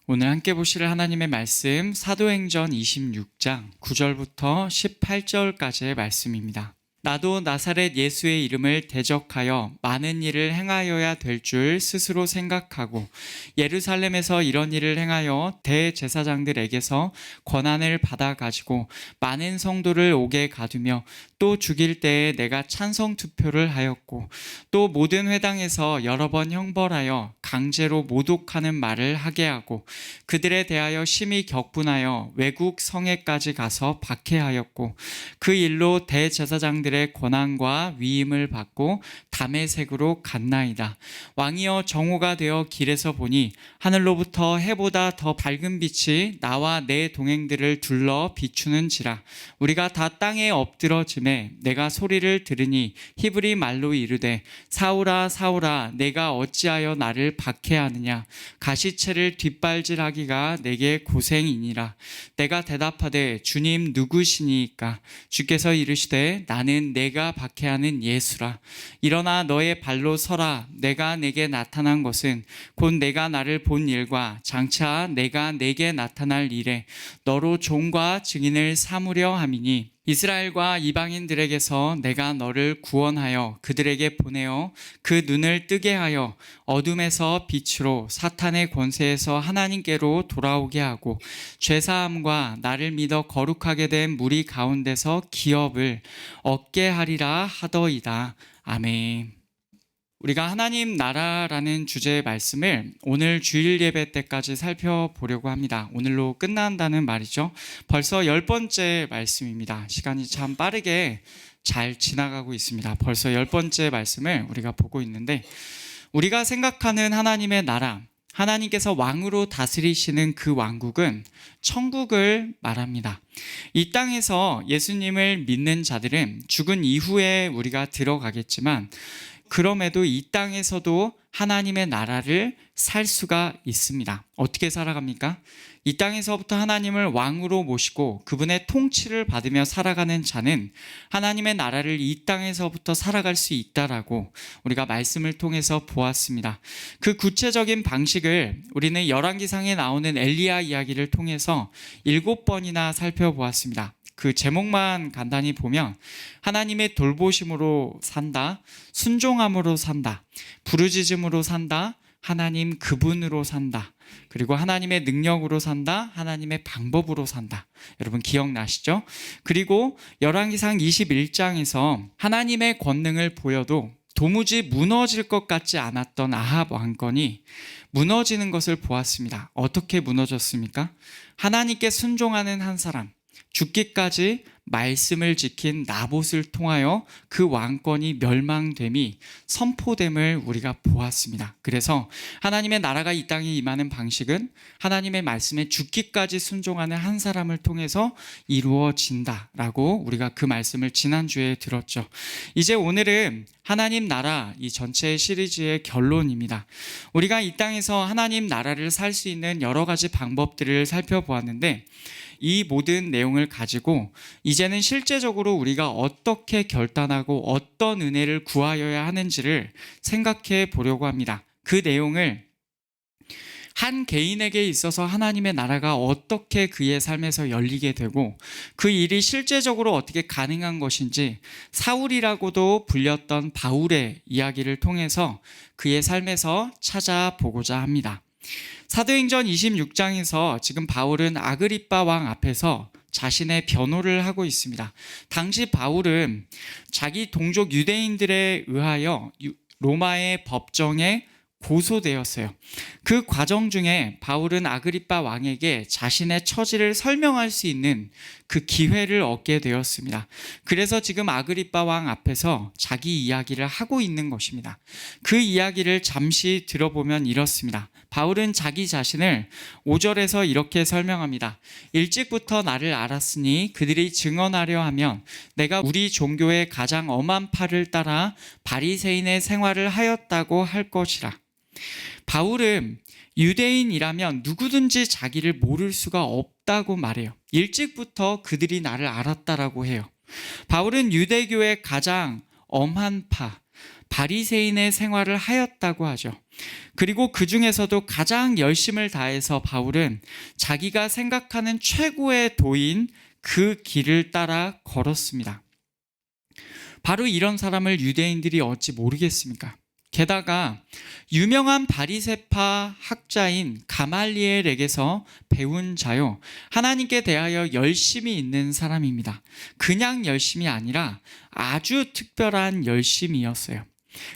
오늘 함께 보실 하나님의 말씀 사도행전 26장 9절부터 18절까지의 말씀입니다. 나도 나사렛 예수의 이름을 대적하여 많은 일을 행하여야 될 줄 스스로 생각하고 예루살렘에서 이런 일을 행하여 대제사장들에게서 권한을 받아 가지고 많은 성도를 옥에 가두며 또 죽일 때에 내가 찬성 투표를 하였고 또 모든 회당에서 여러 번 형벌하여 강제로 모독하는 말을 하게 하고 그들에 대하여 심히 격분하여 외국 성에까지 가서 박해하였고 그 일로 대제사장들의 권한과 위임을 받고 다메섹으로 갔나이다. 왕이여 정오가 되어 길에서 보니 하늘로부터 해보다 더 밝은 빛이 나와 내 동행들을 둘러 비추는지라. 우리가 다 땅에 엎드러짐에 내가 소리를 들으니 히브리 말로 이르되 사울아 사울아 내가 어찌하여 나를 박해하느냐. 가시채를 뒷발질하기가 내게 고생이니라. 내가 대답하되 주님 누구시니까. 주께서 이르시되 나는 내가 박해하는 예수라. 일어나 너의 발로 서라. 내가 내게 나타난 것은 곧 내가 나를 본 일과 장차 내가 내게 나타날 일에 너로 종과 증인을 삼으려 함이니 이스라엘과 이방인들에게서 내가 너를 구원하여 그들에게 보내어 그 눈을 뜨게 하여 어둠에서 빛으로 사탄의 권세에서 하나님께로 돌아오게 하고 죄사함과 나를 믿어 거룩하게 된 무리 가운데서 기업을 얻게 하리라 하더이다. 아멘. 우리가 하나님 나라라는 주제의 말씀을 오늘 주일 예배 때까지 살펴보려고 합니다. 오늘로 끝난다는 말이죠. 벌써 10번째 말씀입니다. 시간이 참 빠르게 잘 지나가고 있습니다. 벌써 10번째 말씀을 우리가 보고 있는데 우리가 생각하는 하나님의 나라, 하나님께서 왕으로 다스리시는 그 왕국은 천국을 말합니다. 이 땅에서 예수님을 믿는 자들은 죽은 이후에 우리가 들어가겠지만 그럼에도 이 땅에서도 하나님의 나라를 살 수가 있습니다. 어떻게 살아갑니까? 이 땅에서부터 하나님을 왕으로 모시고 그분의 통치를 받으며 살아가는 자는 하나님의 나라를 이 땅에서부터 살아갈 수 있다라고 우리가 말씀을 통해서 보았습니다. 그 구체적인 방식을 우리는 열왕기상에 나오는 엘리야 이야기를 통해서 7번이나 살펴보았습니다. 그 제목만 간단히 보면 하나님의 돌보심으로 산다, 순종함으로 산다, 부르짖음으로 산다, 하나님 그분으로 산다, 그리고 하나님의 능력으로 산다, 하나님의 방법으로 산다. 여러분 기억나시죠? 그리고 열왕기상 21장에서 하나님의 권능을 보여도 도무지 무너질 것 같지 않았던 아합 왕건이 무너지는 것을 보았습니다. 어떻게 무너졌습니까? 하나님께 순종하는 한 사람, 죽기까지 말씀을 지킨 나봇을 통하여 그 왕권이 멸망됨이 선포됨을 우리가 보았습니다. 그래서 하나님의 나라가 이 땅에 임하는 방식은 하나님의 말씀에 죽기까지 순종하는 한 사람을 통해서 이루어진다라고 우리가 그 말씀을 지난주에 들었죠. 이제 오늘은 하나님 나라 이 전체 시리즈의 결론입니다. 우리가 이 땅에서 하나님 나라를 살 수 있는 여러 가지 방법들을 살펴보았는데 이 모든 내용을 가지고 이제는 실제적으로 우리가 어떻게 결단하고 어떤 은혜를 구하여야 하는지를 생각해 보려고 합니다. 그 내용을 한 개인에게 있어서 하나님의 나라가 어떻게 그의 삶에서 열리게 되고 그 일이 실제적으로 어떻게 가능한 것인지 사울이라고도 불렸던 바울의 이야기를 통해서 그의 삶에서 찾아보고자 합니다. 사도행전 26장에서 지금 바울은 아그리빠 왕 앞에서 자신의 변호를 하고 있습니다. 당시 바울은 자기 동족 유대인들에 의하여 로마의 법정에 고소되었어요. 그 과정 중에 바울은 아그리빠 왕에게 자신의 처지를 설명할 수 있는 그 기회를 얻게 되었습니다. 그래서 지금 아그리빠 왕 앞에서 자기 이야기를 하고 있는 것입니다. 그 이야기를 잠시 들어보면 이렇습니다. 바울은 자기 자신을 5절에서 이렇게 설명합니다. 일찍부터 나를 알았으니 그들이 증언하려 하면 내가 우리 종교의 가장 엄한 팔을 따라 바리새인의 생활을 하였다고 할 것이라. 바울은 유대인이라면 누구든지 자기를 모를 수가 없다고 말해요. 일찍부터 그들이 나를 알았다라고 해요. 바울은 유대교의 가장 엄한 파, 바리새인의 생활을 하였다고 하죠. 그리고 그 중에서도 가장 열심을 다해서 바울은 자기가 생각하는 최고의 도인 그 길을 따라 걸었습니다. 바로 이런 사람을 유대인들이 어찌 모르겠습니까? 게다가 유명한 바리새파 학자인 가말리엘에게서 배운 자요, 하나님께 대하여 열심이 있는 사람입니다. 그냥 열심이 아니라 아주 특별한 열심이었어요.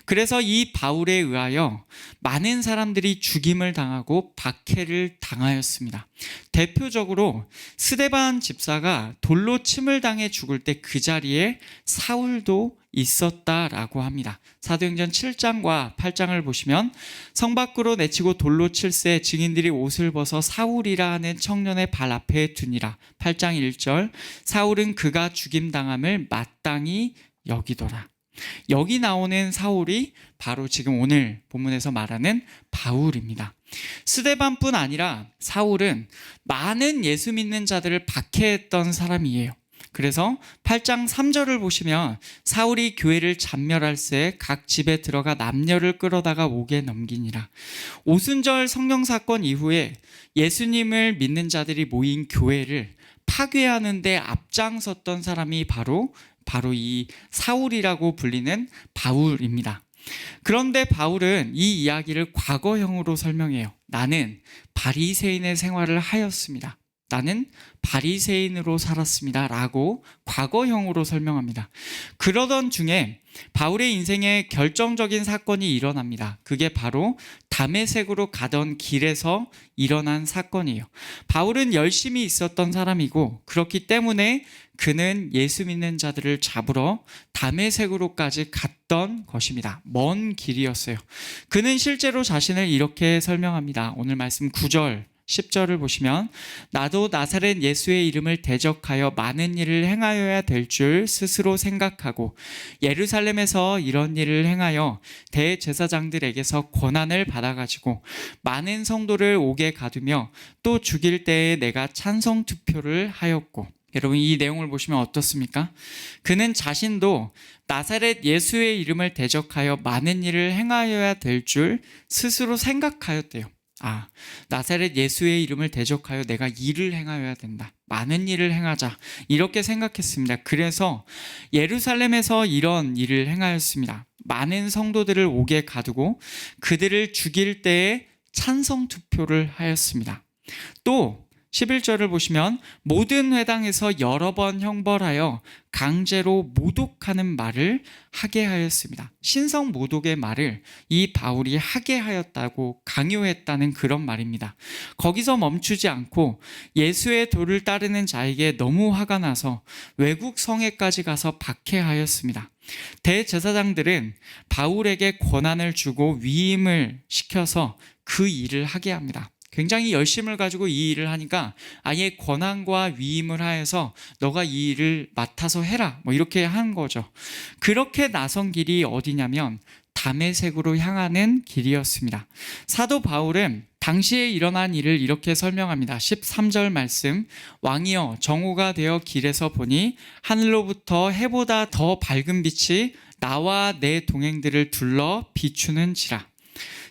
그래서 이 바울에 의하여 많은 사람들이 죽임을 당하고 박해를 당하였습니다. 대표적으로 스데반 집사가 돌로 침을 당해 죽을 때 그 자리에 사울도 있었다라고 합니다. 사도행전 7장과 8장을 보시면 성 밖으로 내치고 돌로 칠새 증인들이 옷을 벗어 사울이라 하는 청년의 발 앞에 두니라. 8장 1절, 사울은 그가 죽임당함을 마땅히 여기더라. 여기 나오는 사울이 바로 지금 오늘 본문에서 말하는 바울입니다. 스데반뿐 아니라 사울은 많은 예수 믿는 자들을 박해했던 사람이에요. 그래서 8장 3절을 보시면 사울이 교회를 잔멸할새 각 집에 들어가 남녀를 끌어다가 목에 넘기니라. 오순절 성령 사건 이후에 예수님을 믿는 자들이 모인 교회를 파괴하는 데 앞장섰던 사람이 바로 이 사울이라고 불리는 바울입니다. 그런데 바울은 이 이야기를 과거형으로 설명해요. 나는 바리새인의 생활을 하였습니다. 나는 바리새인으로 살았습니다 라고 과거형으로 설명합니다. 그러던 중에 바울의 인생에 결정적인 사건이 일어납니다. 그게 바로 다메섹으로 가던 길에서 일어난 사건이에요. 바울은 열심히 있었던 사람이고 그렇기 때문에 그는 예수 믿는 자들을 잡으러 다메섹으로까지 갔던 것입니다. 먼 길이었어요. 그는 실제로 자신을 이렇게 설명합니다. 오늘 말씀 9절 10절을 보시면 나도 나사렛 예수의 이름을 대적하여 많은 일을 행하여야 될 줄 스스로 생각하고 예루살렘에서 이런 일을 행하여 대제사장들에게서 권한을 받아가지고 많은 성도를 옥에 가두며 또 죽일 때에 내가 찬성 투표를 하였고. 여러분 이 내용을 보시면 어떻습니까? 그는 자신도 나사렛 예수의 이름을 대적하여 많은 일을 행하여야 될 줄 스스로 생각하였대요. 나사렛 예수의 이름을 대적하여 내가 일을 행하여야 된다. 많은 일을 행하자. 이렇게 생각했습니다. 그래서 예루살렘에서 이런 일을 행하였습니다. 많은 성도들을 옥에 가두고 그들을 죽일 때에 찬성 투표를 하였습니다. 또 11절을 보시면 모든 회당에서 여러 번 형벌하여 강제로 모독하는 말을 하게 하였습니다. 신성 모독의 말을 이 바울이 하게 하였다고 강요했다는 그런 말입니다. 거기서 멈추지 않고 예수의 도를 따르는 자에게 너무 화가 나서 외국 성에까지 가서 박해하였습니다. 대제사장들은 바울에게 권한을 주고 위임을 시켜서 그 일을 하게 합니다. 굉장히 열심을 가지고 이 일을 하니까 아예 권한과 위임을 하여서 너가 이 일을 맡아서 해라 이렇게 한 거죠. 그렇게 나선 길이 어디냐면 다메섹으로 향하는 길이었습니다. 사도 바울은 당시에 일어난 일을 이렇게 설명합니다. 13절 말씀, 왕이여 정오가 되어 길에서 보니 하늘로부터 해보다 더 밝은 빛이 나와 내 동행들을 둘러 비추는지라.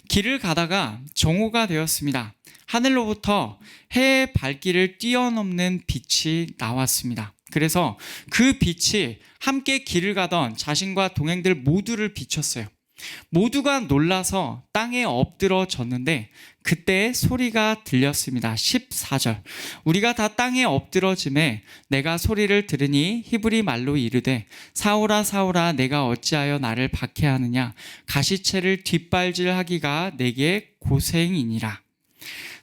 길을 가다가 정오가 되었습니다. 하늘로부터 해의 밝기를 뛰어넘는 빛이 나왔습니다. 그래서 그 빛이 함께 길을 가던 자신과 동행들 모두를 비췄어요. 모두가 놀라서 땅에 엎드러졌는데 그때 소리가 들렸습니다. 14절, 우리가 다 땅에 엎드러짐에 내가 소리를 들으니 히브리 말로 이르되 사울아 사울아 내가 어찌하여 나를 박해하느냐, 가시채를 뒷발질하기가 내게 고생이니라.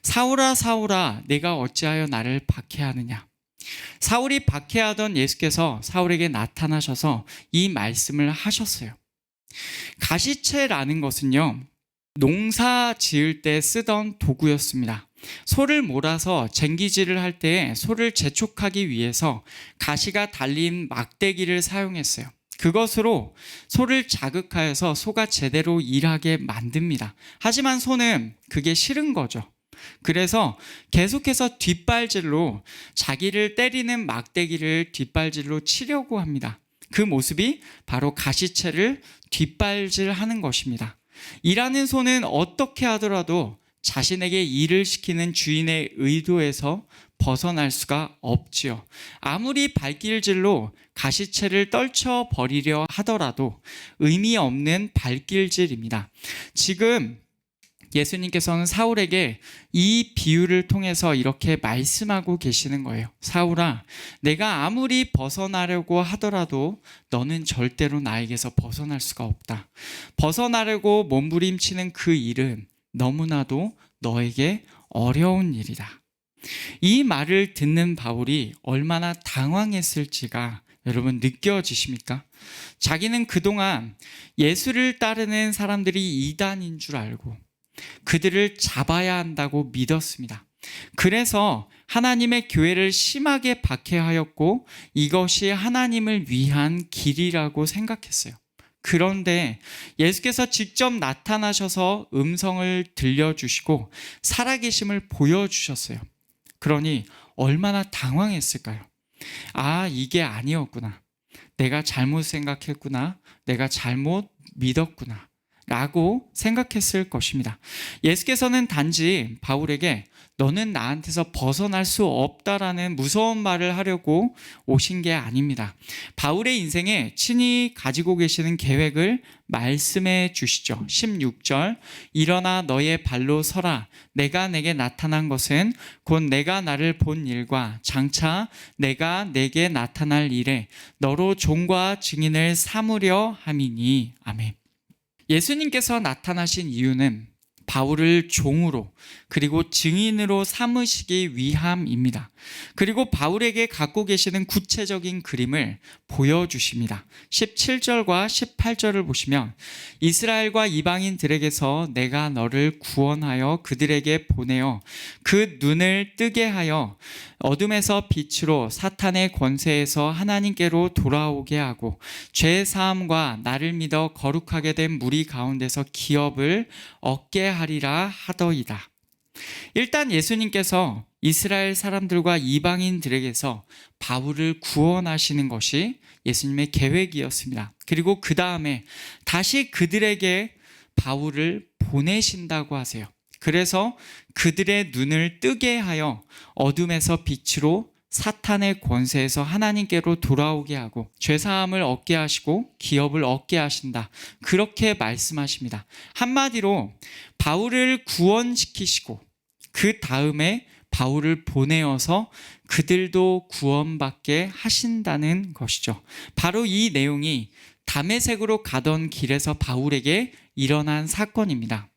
사울아 사울아 내가 어찌하여 나를 박해하느냐. 사울이 박해하던 예수께서 사울에게 나타나셔서 이 말씀을 하셨어요. 가시채라는 것은요, 농사 지을 때 쓰던 도구였습니다. 소를 몰아서 쟁기질을 할 때 소를 재촉하기 위해서 가시가 달린 막대기를 사용했어요. 그것으로 소를 자극하여서 소가 제대로 일하게 만듭니다. 하지만 소는 그게 싫은 거죠. 그래서 계속해서 뒷발질로 자기를 때리는 막대기를 뒷발질로 치려고 합니다. 그 모습이 바로 가시채를 뒷발질 하는 것입니다. 일하는 손은 어떻게 하더라도 자신에게 일을 시키는 주인의 의도에서 벗어날 수가 없지요. 아무리 발길질로 가시채를 떨쳐 버리려 하더라도 의미 없는 발길질입니다. 지금 예수님께서는 사울에게 이 비유를 통해서 이렇게 말씀하고 계시는 거예요. 사울아, 내가 아무리 벗어나려고 하더라도 너는 절대로 나에게서 벗어날 수가 없다. 벗어나려고 몸부림치는 그 일은 너무나도 너에게 어려운 일이다. 이 말을 듣는 바울이 얼마나 당황했을지가 여러분 느껴지십니까? 자기는 그동안 예수를 따르는 사람들이 이단인 줄 알고 그들을 잡아야 한다고 믿었습니다. 그래서 하나님의 교회를 심하게 박해하였고 이것이 하나님을 위한 길이라고 생각했어요. 그런데 예수께서 직접 나타나셔서 음성을 들려주시고 살아계심을 보여주셨어요. 그러니 얼마나 당황했을까요? 아, 이게 아니었구나. 내가 잘못 생각했구나. 내가 잘못 믿었구나. 라고 생각했을 것입니다. 예수께서는 단지 바울에게 너는 나한테서 벗어날 수 없다라는 무서운 말을 하려고 오신 게 아닙니다. 바울의 인생에 친히 가지고 계시는 계획을 말씀해 주시죠. 16절 일어나 너의 발로 서라. 내가 내게 나타난 것은 곧 내가 나를 본 일과 장차 내가 내게 나타날 일에 너로 종과 증인을 삼으려 함이니. 아멘. 예수님께서 나타나신 이유는 바울을 종으로 그리고 증인으로 삼으시기 위함입니다. 그리고 바울에게 갖고 계시는 구체적인 그림을 보여주십니다. 17절과 18절을 보시면 이스라엘과 이방인들에게서 내가 너를 구원하여 그들에게 보내어 그 눈을 뜨게 하여 어둠에서 빛으로 사탄의 권세에서 하나님께로 돌아오게 하고 죄 사함과 나를 믿어 거룩하게 된 무리 가운데서 기업을 얻게 하리라 하더이다. 일단 예수님께서 이스라엘 사람들과 이방인들에게서 바울을 구원하시는 것이 예수님의 계획이었습니다. 그리고 그 다음에 다시 그들에게 바울을 보내신다고 하세요. 그래서 그들의 눈을 뜨게 하여 어둠에서 빛으로 사탄의 권세에서 하나님께로 돌아오게 하고 죄사함을 얻게 하시고 기업을 얻게 하신다. 그렇게 말씀하십니다. 한마디로 바울을 구원시키시고 그 다음에 바울을 보내어서 그들도 구원받게 하신다는 것이죠. 바로 이 내용이 다메섹으로 가던 길에서 바울에게 일어난 사건입니다.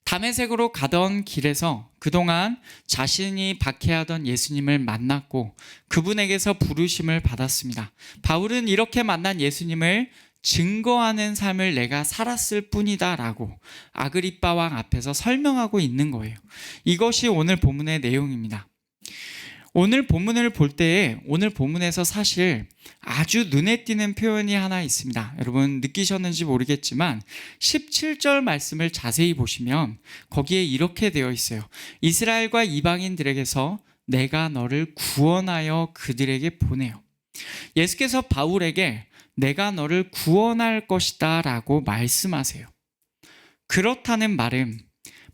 다메섹으로 가던 길에서 그동안 자신이 박해하던 예수님을 만났고 그분에게서 부르심을 받았습니다. 바울은 이렇게 만난 예수님을 증거하는 삶을 내가 살았을 뿐이다 라고 아그리빠 왕 앞에서 설명하고 있는 거예요. 이것이 오늘 본문의 내용입니다. 오늘 본문을 볼 때에 오늘 본문에서 사실 아주 눈에 띄는 표현이 하나 있습니다. 여러분 느끼셨는지 모르겠지만 17절 말씀을 자세히 보시면 거기에 이렇게 되어 있어요. 이스라엘과 이방인들에게서 내가 너를 구원하여 그들에게 보내요. 예수께서 바울에게 내가 너를 구원할 것이다 라고 말씀하세요. 그렇다는 말은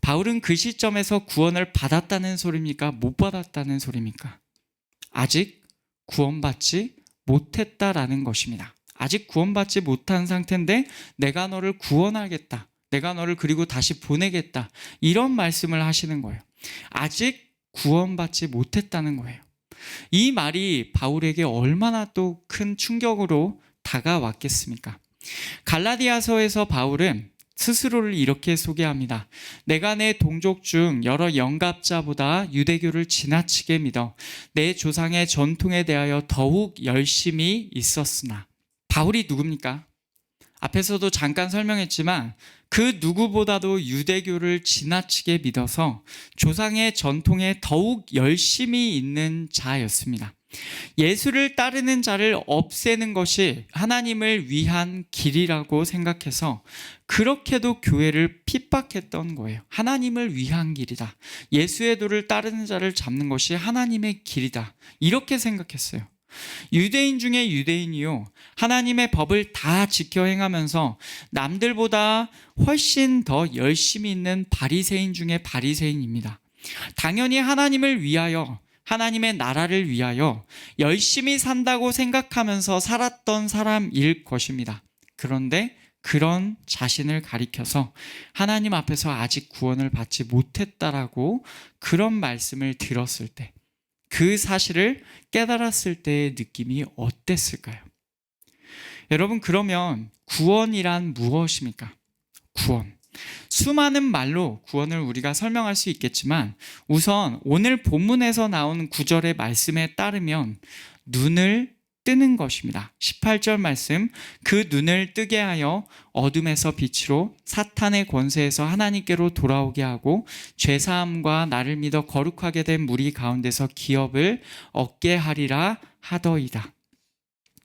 바울은 그 시점에서 구원을 받았다는 소리입니까? 못 받았다는 소리입니까? 아직 구원받지 못했다라는 것입니다. 아직 구원받지 못한 상태인데 내가 너를 구원하겠다. 내가 너를 그리고 다시 보내겠다. 이런 말씀을 하시는 거예요. 아직 구원받지 못했다는 거예요. 이 말이 바울에게 얼마나 또 큰 충격으로 다가왔겠습니까? 갈라디아서에서 바울은 스스로를 이렇게 소개합니다. 내가 내 동족 중 여러 영갑자보다 유대교를 지나치게 믿어 내 조상의 전통에 대하여 더욱 열심히 있었으나. 바울이 누굽니까? 앞에서도 잠깐 설명했지만 그 누구보다도 유대교를 지나치게 믿어서 조상의 전통에 더욱 열심히 있는 자였습니다. 예수를 따르는 자를 없애는 것이 하나님을 위한 길이라고 생각해서 그렇게도 교회를 핍박했던 거예요. 하나님을 위한 길이다. 예수의 도를 따르는 자를 잡는 것이 하나님의 길이다. 이렇게 생각했어요. 유대인 중에 유대인이요, 하나님의 법을 다 지켜 행하면서 남들보다 훨씬 더 열심히 있는 바리새인 중에 바리새인입니다. 당연히 하나님을 위하여, 하나님의 나라를 위하여 열심히 산다고 생각하면서 살았던 사람일 것입니다. 그런데 그런 자신을 가리켜서 하나님 앞에서 아직 구원을 받지 못했다라고 그런 말씀을 들었을 때, 그 사실을 깨달았을 때의 느낌이 어땠을까요? 여러분, 그러면 구원이란 무엇입니까? 구원. 수많은 말로 구원을 우리가 설명할 수 있겠지만, 우선 오늘 본문에서 나오는 구절의 말씀에 따르면 눈을 뜨는 것입니다. 18절 말씀, 그 눈을 뜨게 하여 어둠에서 빛으로 사탄의 권세에서 하나님께로 돌아오게 하고 죄사함과 나를 믿어 거룩하게 된 무리 가운데서 기업을 얻게 하리라 하더이다.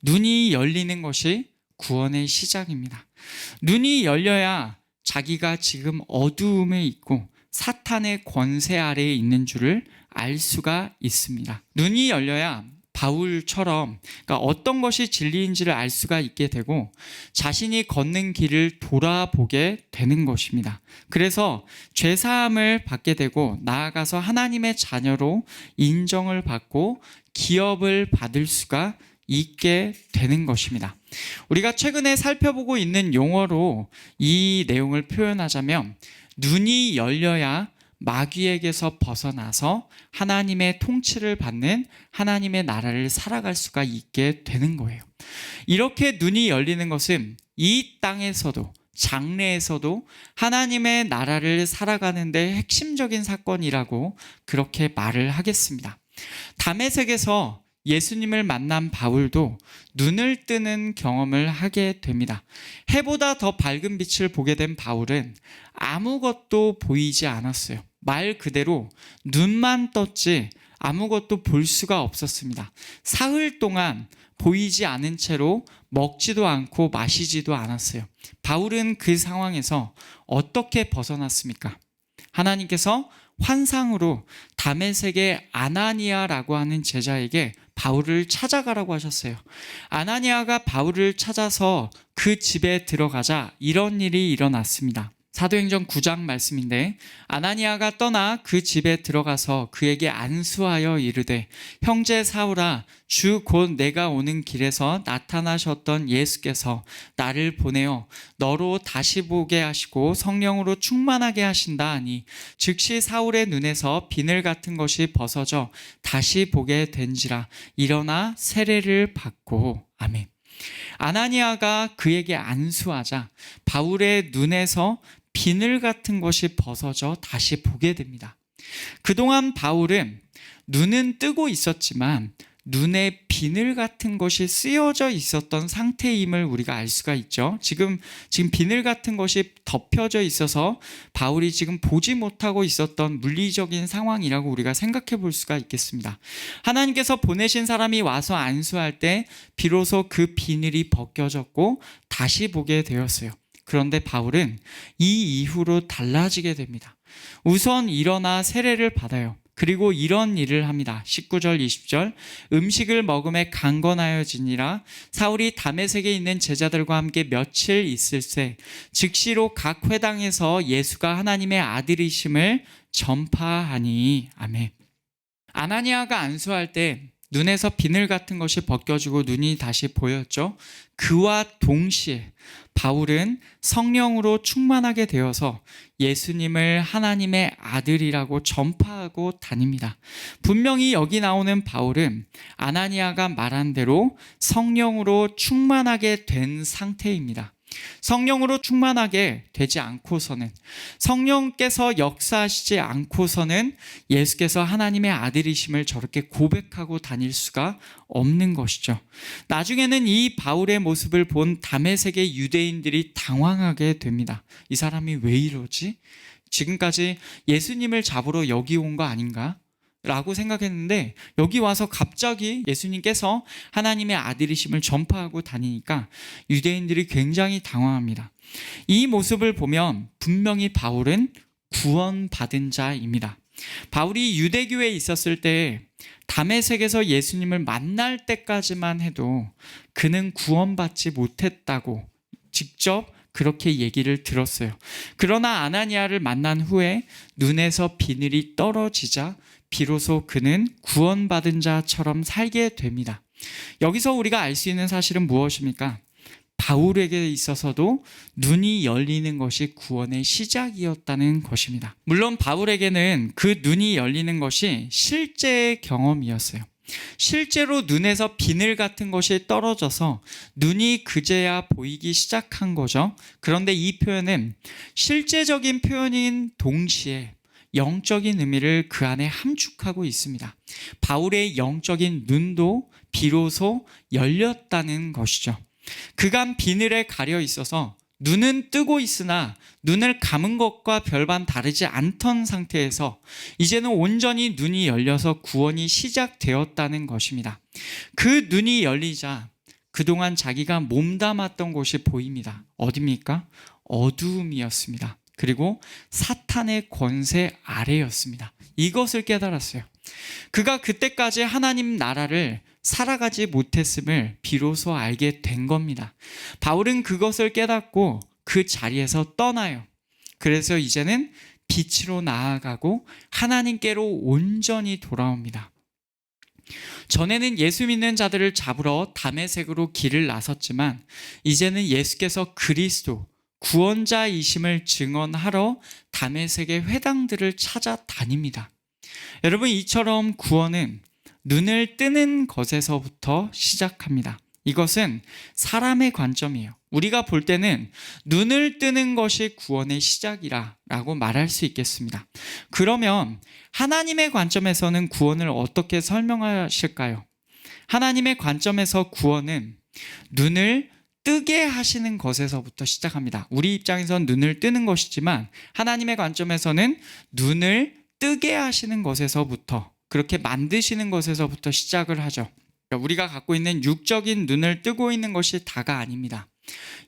눈이 열리는 것이 구원의 시작입니다. 눈이 열려야 자기가 지금 어두움에 있고 사탄의 권세 아래에 있는 줄을 알 수가 있습니다. 눈이 열려야 바울처럼, 그러니까 어떤 것이 진리인지를 알 수가 있게 되고 자신이 걷는 길을 돌아보게 되는 것입니다. 그래서 죄사함을 받게 되고 나아가서 하나님의 자녀로 인정을 받고 기업을 받을 수가 있게 되는 것입니다. 우리가 최근에 살펴보고 있는 용어로 이 내용을 표현하자면, 눈이 열려야 마귀에게서 벗어나서 하나님의 통치를 받는 하나님의 나라를 살아갈 수가 있게 되는 거예요. 이렇게 눈이 열리는 것은 이 땅에서도, 장래에서도 하나님의 나라를 살아가는 데 핵심적인 사건이라고 그렇게 말을 하겠습니다. 다메섹에서 예수님을 만난 바울도 눈을 뜨는 경험을 하게 됩니다. 해보다 더 밝은 빛을 보게 된 바울은 아무것도 보이지 않았어요. 말 그대로 눈만 떴지 아무것도 볼 수가 없었습니다. 사흘 동안 보이지 않은 채로 먹지도 않고 마시지도 않았어요. 바울은 그 상황에서 어떻게 벗어났습니까? 하나님께서 환상으로 다메섹의 아나니아라고 하는 제자에게 바울을 찾아가라고 하셨어요. 아나니아가 바울을 찾아서 그 집에 들어가자 이런 일이 일어났습니다. 사도행전 9장 말씀인데, 아나니아가 떠나 그 집에 들어가서 그에게 안수하여 이르되, 형제 사울아, 주 곧 내가 오는 길에서 나타나셨던 예수께서 나를 보내어 너로 다시 보게 하시고 성령으로 충만하게 하신다 하니, 즉시 사울의 눈에서 비늘 같은 것이 벗어져 다시 보게 된지라. 일어나 세례를 받고. 아멘. 아나니아가 그에게 안수하자 바울의 눈에서 비늘 같은 것이 벗어져 다시 보게 됩니다. 그동안 바울은 눈은 뜨고 있었지만 눈에 비늘 같은 것이 쓰여져 있었던 상태임을 우리가 알 수가 있죠. 지금 비늘 같은 것이 덮여져 있어서 바울이 지금 보지 못하고 있었던 물리적인 상황이라고 우리가 생각해 볼 수가 있겠습니다. 하나님께서 보내신 사람이 와서 안수할 때 비로소 그 비늘이 벗겨졌고 다시 보게 되었어요. 그런데 바울은 이 이후로 달라지게 됩니다. 우선 일어나 세례를 받아요. 그리고 이런 일을 합니다. 19절 20절, 음식을 먹음에 강건하여지니라. 사울이 다메섹에 있는 제자들과 함께 며칠 있을새 즉시로 각 회당에서 예수가 하나님의 아들이심을 전파하니. 아멘. 아나니아가 안수할 때 눈에서 비늘 같은 것이 벗겨지고 눈이 다시 보였죠. 그와 동시에 바울은 성령으로 충만하게 되어서 예수님을 하나님의 아들이라고 전파하고 다닙니다. 분명히 여기 나오는 바울은 아나니아가 말한 대로 성령으로 충만하게 된 상태입니다. 성령으로 충만하게 되지 않고서는, 성령께서 역사하시지 않고서는 예수께서 하나님의 아들이심을 저렇게 고백하고 다닐 수가 없는 것이죠. 나중에는 이 바울의 모습을 본 다메섹의 유대인들이 당황하게 됩니다. 이 사람이 왜 이러지? 지금까지 예수님을 잡으러 여기 온 거 아닌가? 라고 생각했는데 여기 와서 갑자기 예수님께서 하나님의 아들이심을 전파하고 다니니까 유대인들이 굉장히 당황합니다. 이 모습을 보면 분명히 바울은 구원받은 자입니다. 바울이 유대교에 있었을 때 다메섹에서 예수님을 만날 때까지만 해도 그는 구원받지 못했다고 직접 그렇게 얘기를 들었어요. 그러나 아나니아를 만난 후에 눈에서 비늘이 떨어지자 비로소 그는 구원받은 자처럼 살게 됩니다. 여기서 우리가 알 수 있는 사실은 무엇입니까? 바울에게 있어서도 눈이 열리는 것이 구원의 시작이었다는 것입니다. 물론 바울에게는 그 눈이 열리는 것이 실제의 경험이었어요. 실제로 눈에서 비늘 같은 것이 떨어져서 눈이 그제야 보이기 시작한 거죠. 그런데 이 표현은 실제적인 표현인 동시에 영적인 의미를 그 안에 함축하고 있습니다. 바울의 영적인 눈도 비로소 열렸다는 것이죠. 그간 비늘에 가려 있어서 눈은 뜨고 있으나 눈을 감은 것과 별반 다르지 않던 상태에서 이제는 온전히 눈이 열려서 구원이 시작되었다는 것입니다. 그 눈이 열리자 그동안 자기가 몸담았던 곳이 보입니다. 어디입니까? 어두움이었습니다. 그리고 사탄의 권세 아래였습니다. 이것을 깨달았어요. 그가 그때까지 하나님 나라를 살아가지 못했음을 비로소 알게 된 겁니다. 바울은 그것을 깨닫고 그 자리에서 떠나요. 그래서 이제는 빛으로 나아가고 하나님께로 온전히 돌아옵니다. 전에는 예수 믿는 자들을 잡으러 다메섹으로 길을 나섰지만 이제는 예수께서 그리스도 구원자이심을 증언하러 다메섹의 회당들을 찾아다닙니다. 여러분, 이처럼 구원은 눈을 뜨는 것에서부터 시작합니다. 이것은 사람의 관점이에요. 우리가 볼 때는 눈을 뜨는 것이 구원의 시작이라고 말할 수 있겠습니다. 그러면 하나님의 관점에서는 구원을 어떻게 설명하실까요? 하나님의 관점에서 구원은 눈을 뜨게 하시는 것에서부터 시작합니다. 우리 입장에선 눈을 뜨는 것이지만 하나님의 관점에서는 눈을 뜨게 하시는 것에서부터, 그렇게 만드시는 것에서부터 시작을 하죠. 우리가 갖고 있는 육적인 눈을 뜨고 있는 것이 다가 아닙니다.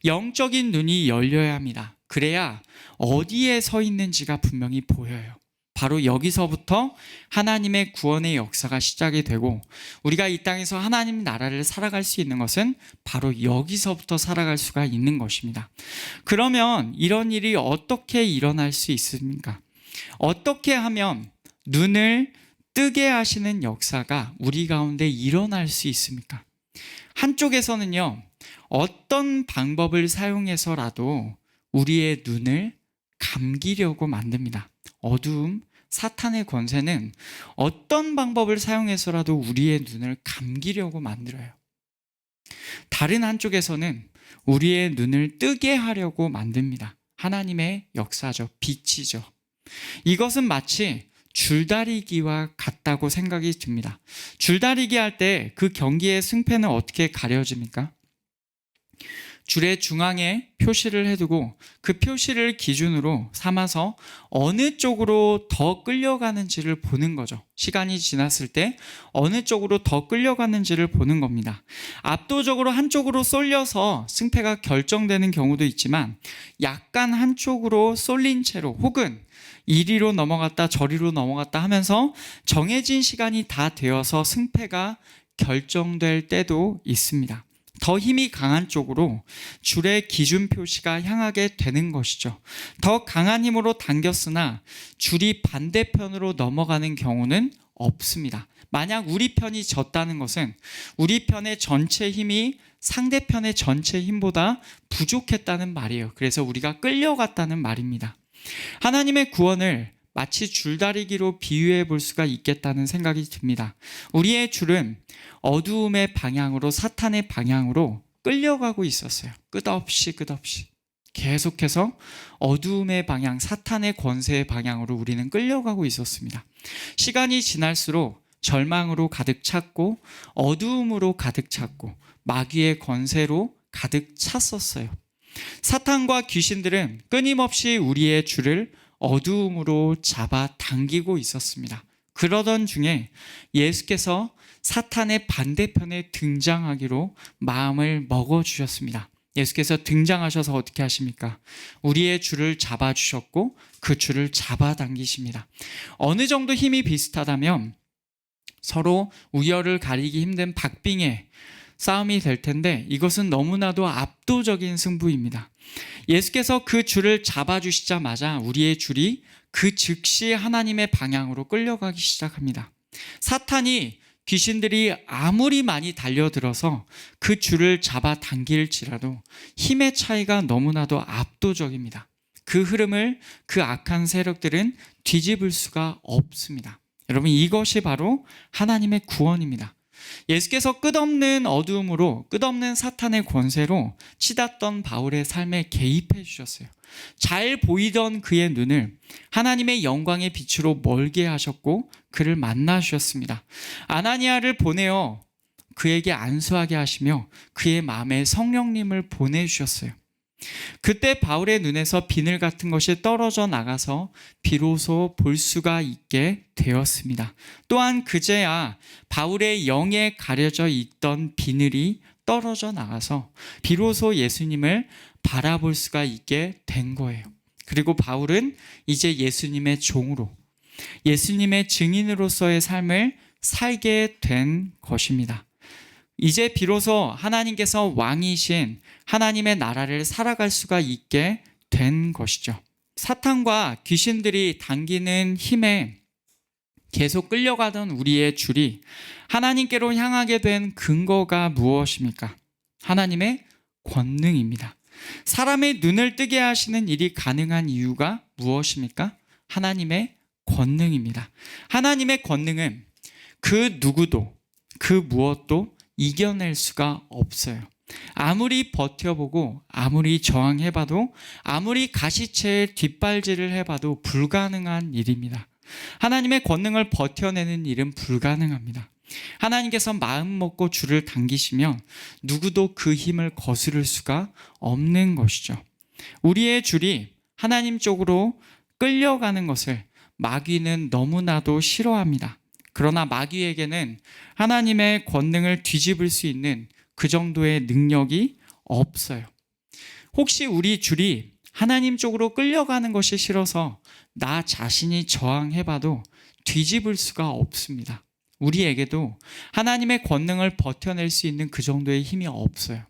영적인 눈이 열려야 합니다. 그래야 어디에 서 있는지가 분명히 보여요. 바로 여기서부터 하나님의 구원의 역사가 시작이 되고 우리가 이 땅에서 하나님 나라를 살아갈 수 있는 것은 바로 여기서부터 살아갈 수가 있는 것입니다. 그러면 이런 일이 어떻게 일어날 수 있습니까? 어떻게 하면 눈을 뜨게 하시는 역사가 우리 가운데 일어날 수 있습니까? 한쪽에서는요, 어떤 방법을 사용해서라도 우리의 눈을 감기려고 만듭니다. 어두움, 사탄의 권세는 어떤 방법을 사용해서라도 우리의 눈을 감기려고 만들어요. 다른 한쪽에서는 우리의 눈을 뜨게 하려고 만듭니다. 하나님의 역사죠. 빛이죠. 이것은 마치 줄다리기와 같다고 생각이 듭니다. 줄다리기 할 때 그 경기의 승패는 어떻게 가려집니까? 줄의 중앙에 표시를 해두고 그 표시를 기준으로 삼아서 어느 쪽으로 더 끌려가는지를 보는 거죠. 시간이 지났을 때 어느 쪽으로 더 끌려가는지를 보는 겁니다. 압도적으로 한쪽으로 쏠려서 승패가 결정되는 경우도 있지만 약간 한쪽으로 쏠린 채로 혹은 이리로 넘어갔다 저리로 넘어갔다 하면서 정해진 시간이 다 되어서 승패가 결정될 때도 있습니다. 더 힘이 강한 쪽으로 줄의 기준 표시가 향하게 되는 것이죠. 더 강한 힘으로 당겼으나 줄이 반대편으로 넘어가는 경우는 없습니다. 만약 우리 편이 졌다는 것은 우리 편의 전체 힘이 상대편의 전체 힘보다 부족했다는 말이에요. 그래서 우리가 끌려갔다는 말입니다. 하나님의 구원을 마치 줄다리기로 비유해 볼 수가 있겠다는 생각이 듭니다. 우리의 줄은 어두움의 방향으로, 사탄의 방향으로 끌려가고 있었어요. 끝없이 계속해서 어두움의 방향, 사탄의 권세의 방향으로 우리는 끌려가고 있었습니다. 시간이 지날수록 절망으로 가득 찼고 어두움으로 가득 찼고 마귀의 권세로 가득 찼었어요. 사탄과 귀신들은 끊임없이 우리의 줄을 어두움으로 잡아 당기고 있었습니다. 그러던 중에 예수께서 사탄의 반대편에 등장하기로 마음을 먹어주셨습니다. 예수께서 등장하셔서 어떻게 하십니까? 우리의 줄을 잡아주셨고 그 줄을 잡아당기십니다. 어느 정도 힘이 비슷하다면 서로 우열을 가리기 힘든 박빙의 싸움이 될 텐데 이것은 너무나도 압도적인 승부입니다. 예수께서 그 줄을 잡아주시자마자 우리의 줄이 그 즉시 하나님의 방향으로 끌려가기 시작합니다. 사탄이 귀신들이 아무리 많이 달려들어서 그 줄을 잡아당길지라도 힘의 차이가 너무나도 압도적입니다. 그 흐름을 그 악한 세력들은 뒤집을 수가 없습니다. 여러분, 이것이 바로 하나님의 구원입니다. 예수께서 끝없는 어두움으로, 끝없는 사탄의 권세로 치닫던 바울의 삶에 개입해 주셨어요. 잘 보이던 그의 눈을 하나님의 영광의 빛으로 멀게 하셨고 그를 만나 주셨습니다. 아나니아를 보내어 그에게 안수하게 하시며 그의 마음에 성령님을 보내주셨어요. 그때 바울의 눈에서 비늘 같은 것이 떨어져 나가서 비로소 볼 수가 있게 되었습니다. 또한 그제야 바울의 영에 가려져 있던 비늘이 떨어져 나가서 비로소 예수님을 바라볼 수가 있게 된 거예요. 그리고 바울은 이제 예수님의 종으로, 예수님의 증인으로서의 삶을 살게 된 것입니다. 이제 비로소 하나님께서 왕이신 하나님의 나라를 살아갈 수가 있게 된 것이죠. 사탄과 귀신들이 당기는 힘에 계속 끌려가던 우리의 줄이 하나님께로 향하게 된 근거가 무엇입니까? 하나님의 권능입니다. 사람의 눈을 뜨게 하시는 일이 가능한 이유가 무엇입니까? 하나님의 권능입니다. 하나님의 권능은 그 누구도, 그 무엇도 이겨낼 수가 없어요. 아무리 버텨보고 아무리 저항해봐도 아무리 가시체에 뒷발질을 해봐도 불가능한 일입니다. 하나님의 권능을 버텨내는 일은 불가능합니다. 하나님께서 마음 먹고 줄을 당기시면 누구도 그 힘을 거스를 수가 없는 것이죠. 우리의 줄이 하나님 쪽으로 끌려가는 것을 마귀는 너무나도 싫어합니다. 그러나 마귀에게는 하나님의 권능을 뒤집을 수 있는 그 정도의 능력이 없어요. 혹시 우리 줄이 하나님 쪽으로 끌려가는 것이 싫어서 나 자신이 저항해봐도 뒤집을 수가 없습니다. 우리에게도 하나님의 권능을 버텨낼 수 있는 그 정도의 힘이 없어요.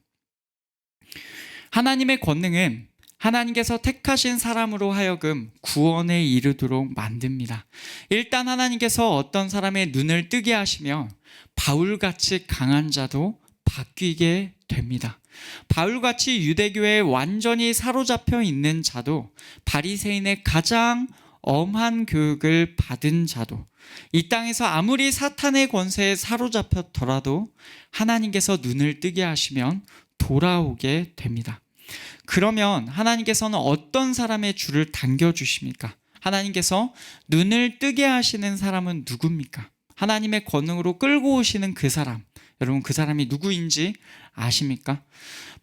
하나님의 권능은 하나님께서 택하신 사람으로 하여금 구원에 이르도록 만듭니다. 일단 하나님께서 어떤 사람의 눈을 뜨게 하시면 바울같이 강한 자도 바뀌게 됩니다. 바울같이 유대교에 완전히 사로잡혀 있는 자도, 바리새인의 가장 엄한 교육을 받은 자도, 이 땅에서 아무리 사탄의 권세에 사로잡혔더라도 하나님께서 눈을 뜨게 하시면 돌아오게 됩니다. 그러면 하나님께서는 어떤 사람의 줄을 당겨주십니까? 하나님께서 눈을 뜨게 하시는 사람은 누굽니까? 하나님의 권능으로 끌고 오시는 그 사람, 여러분 그 사람이 누구인지 아십니까?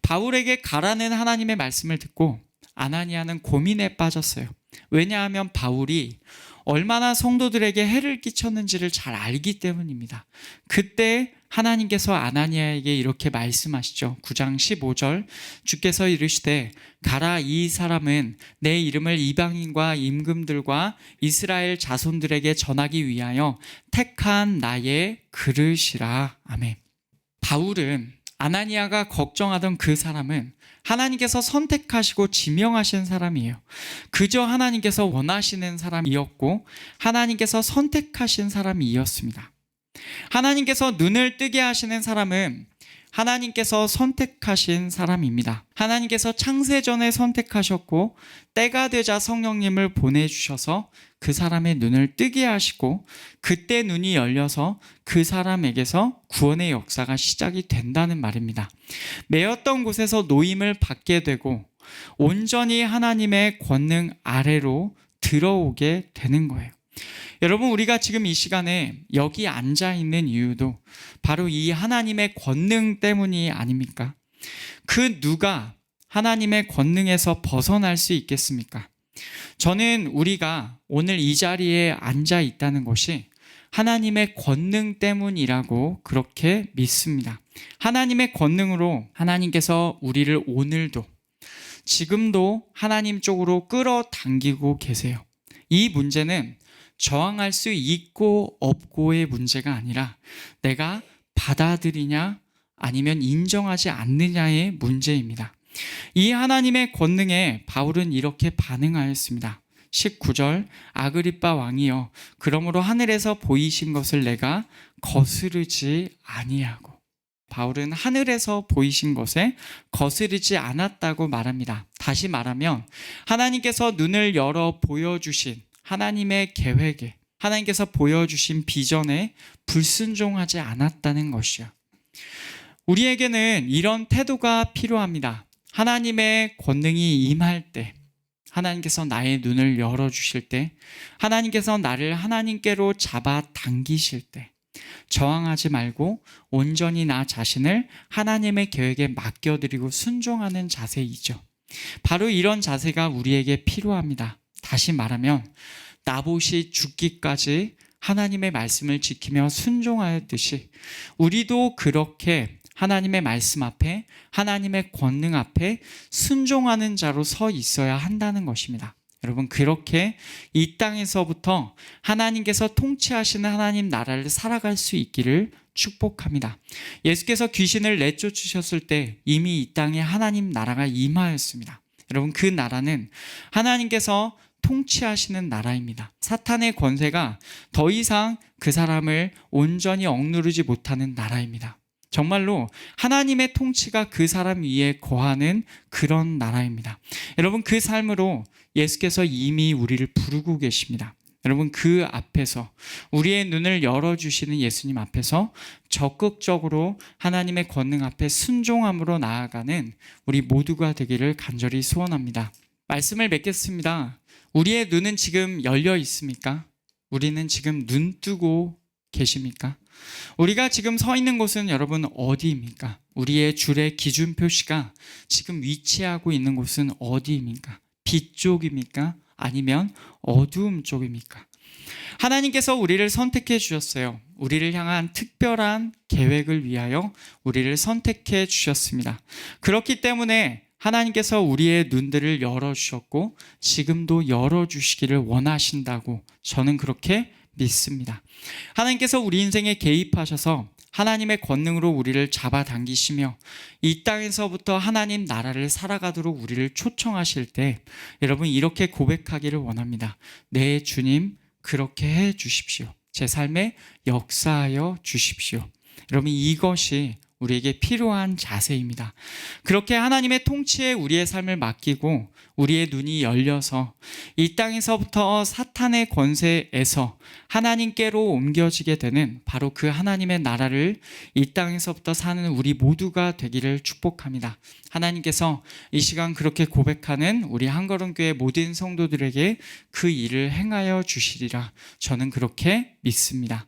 바울에게 가라는 하나님의 말씀을 듣고 아나니아는 고민에 빠졌어요. 왜냐하면 바울이 얼마나 성도들에게 해를 끼쳤는지를 잘 알기 때문입니다. 그때 하나님께서 아나니아에게 이렇게 말씀하시죠. 9장 15절, 주께서 이르시되 가라, 이 사람은 내 이름을 이방인과 임금들과 이스라엘 자손들에게 전하기 위하여 택한 나의 그릇이라. 아멘. 바울은 아나니아가 걱정하던 그 사람은 하나님께서 선택하시고 지명하신 사람이에요. 그저 하나님께서 원하시는 사람이었고 하나님께서 선택하신 사람이었습니다. 하나님께서 눈을 뜨게 하시는 사람은 하나님께서 선택하신 사람입니다. 하나님께서 창세전에 선택하셨고 때가 되자 성령님을 보내주셔서 그 사람의 눈을 뜨게 하시고 그때 눈이 열려서 그 사람에게서 구원의 역사가 시작이 된다는 말입니다. 매였던 곳에서 노임을 받게 되고 온전히 하나님의 권능 아래로 들어오게 되는 거예요. 여러분, 우리가 지금 이 시간에 여기 앉아 있는 이유도 바로 이 하나님의 권능 때문이 아닙니까? 그 누가 하나님의 권능에서 벗어날 수 있겠습니까? 저는 우리가 오늘 이 자리에 앉아 있다는 것이 하나님의 권능 때문이라고 그렇게 믿습니다. 하나님의 권능으로 하나님께서 우리를 오늘도 지금도 하나님 쪽으로 끌어당기고 계세요. 이 문제는 저항할 수 있고 없고의 문제가 아니라 내가 받아들이냐 아니면 인정하지 않느냐의 문제입니다. 이 하나님의 권능에 바울은 이렇게 반응하였습니다. 19절 아그리빠 왕이여 그러므로 하늘에서 보이신 것을 내가 거스르지 아니하고, 바울은 하늘에서 보이신 것에 거스르지 않았다고 말합니다. 다시 말하면 하나님께서 눈을 열어 보여주신 하나님의 계획에, 하나님께서 보여주신 비전에 불순종하지 않았다는 것이요. 우리에게는 이런 태도가 필요합니다. 하나님의 권능이 임할 때, 하나님께서 나의 눈을 열어주실 때, 하나님께서 나를 하나님께로 잡아당기실 때 저항하지 말고 온전히 나 자신을 하나님의 계획에 맡겨드리고 순종하는 자세이죠. 바로 이런 자세가 우리에게 필요합니다. 다시 말하면 나봇이 죽기까지 하나님의 말씀을 지키며 순종하였듯이 우리도 그렇게 하나님의 말씀 앞에, 하나님의 권능 앞에 순종하는 자로 서 있어야 한다는 것입니다. 여러분, 그렇게 이 땅에서부터 하나님께서 통치하시는 하나님 나라를 살아갈 수 있기를 축복합니다. 예수께서 귀신을 내쫓으셨을 때 이미 이 땅에 하나님 나라가 임하였습니다. 여러분, 그 나라는 하나님께서 통치하시는 나라입니다. 사탄의 권세가 더 이상 그 사람을 온전히 억누르지 못하는 나라입니다. 정말로 하나님의 통치가 그 사람 위에 거하는 그런 나라입니다. 여러분, 그 삶으로 예수께서 이미 우리를 부르고 계십니다. 여러분, 그 앞에서 우리의 눈을 열어주시는 예수님 앞에서 적극적으로 하나님의 권능 앞에 순종함으로 나아가는 우리 모두가 되기를 간절히 소원합니다. 말씀을 맺겠습니다. 우리의 눈은 지금 열려 있습니까? 우리는 지금 눈 뜨고 계십니까? 우리가 지금 서 있는 곳은 여러분 어디입니까? 우리의 줄의 기준 표시가 지금 위치하고 있는 곳은 어디입니까? 빛 쪽입니까? 아니면 어두움 쪽입니까? 하나님께서 우리를 선택해 주셨어요. 우리를 향한 특별한 계획을 위하여 우리를 선택해 주셨습니다. 그렇기 때문에 하나님께서 우리의 눈들을 열어주셨고 지금도 열어주시기를 원하신다고 저는 그렇게 믿습니다. 하나님께서 우리 인생에 개입하셔서 하나님의 권능으로 우리를 잡아당기시며 이 땅에서부터 하나님 나라를 살아가도록 우리를 초청하실 때 여러분 이렇게 고백하기를 원합니다. 네, 주님 그렇게 해 주십시오. 제 삶에 역사하여 주십시오. 여러분, 이것이 우리에게 필요한 자세입니다. 그렇게 하나님의 통치에 우리의 삶을 맡기고 우리의 눈이 열려서 이 땅에서부터 사탄의 권세에서 하나님께로 옮겨지게 되는 바로 그 하나님의 나라를 이 땅에서부터 사는 우리 모두가 되기를 축복합니다. 하나님께서 이 시간 그렇게 고백하는 우리 한걸음교회 모든 성도들에게 그 일을 행하여 주시리라 저는 그렇게 믿습니다.